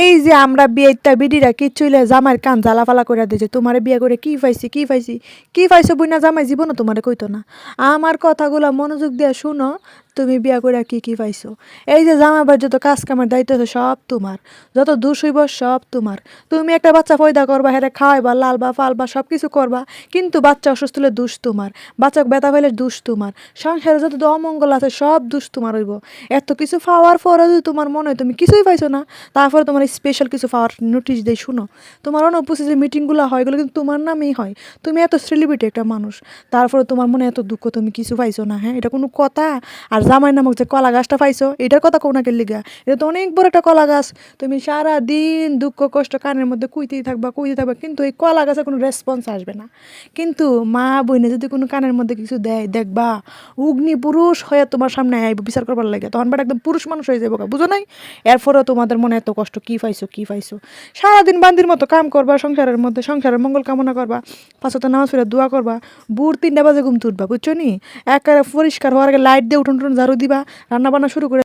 এই যে আমরা বিয়েটা বিডিরা কিচ্ছুইলে জামাইয়ের কান জ্বালাফালা করে দিয়েছে, তোমারে বিয়ে করে কি পাইছি কি পাইছি কি পাইছো বুইনা জামাই জীবনও তোমারে কইতো না। আমার কথাগুলো মনোযোগ দিয়ে শুনো, তুমি বিয়া করে কি কি পাইছো। এই যে জামাইবার যত কাজ কামের দায়িত্ব আছে সব তোমার, যত দুষ হইব সব তোমার। তুমি একটা বাচ্চা পয়দা করবা, হেরে খাওয়াইবা, লালবা ফালবা সব কিছু করবা, কিন্তু বাচ্চা অসুস্থ হলে দুষ তোমার, বাচ্চা ব্যথা পাইলে দুষ তোমার, সংসারে যত অমঙ্গল আছে সব দুষ তোমার হইব। এত কিছু পাওয়ার পরে যদি তোমার মনে হয় তুমি কিছুই পাইছো না, তারপরে তোমার স্পেশাল কিছু পাওয়ার নোটিশ দেয় শুনো। তোমার অনুপস্থিত যে মিটিংগুলো হয় এগুলো কিন্তু তোমার নামেই হয়। তুমি এত সেলিব্রিটি একটা মানুষ, তারপরে তোমার মনে এত দুঃখ তুমি কিছু পাইছো না। হ্যাঁ, এটা কোনো কথা? আর জামাই নামক যে কলা গাছটা পাইছো এটার কথা কোনাকে লিগা, এটা তো অনেক বড় একটা কলা গাছ। তুমি সারা দিন দুঃখ কষ্ট কানের মধ্যে কুইতেই থাকবা কুইতে থাকবা, কিন্তু এই কলা গাছের কোনো রেসপন্স আসবে না। কিন্তু মা বইনে যদি কোনো কানের মধ্যে কিছু দেয়, দেখবা অগ্নি পুরুষ হয়ে তোমার সামনে আইব বিচার করবার লাগে, তখন বাট একদম পুরুষ মানুষ হয়ে যাবো, বুঝো নাই? এরপরেও তোমাদের মনে এত কষ্ট কি পাইছো কি পাইছো। সারাদিন বান্দির মতো কাম করবা সংসারের মধ্যে, সংসারের মঙ্গল কামনা করবা, পাঁচটা নামাজ পড়ে দোয়া করবা, ভোর 3টা বাজে ঘুম তুলবা, বুঝছো নি? একেবারে পরিষ্কার হওয়ার আগে লাইট দিয়ে উঠোন টুটন ঝাড়ু দিবা, রান্না বান্না শুরু করে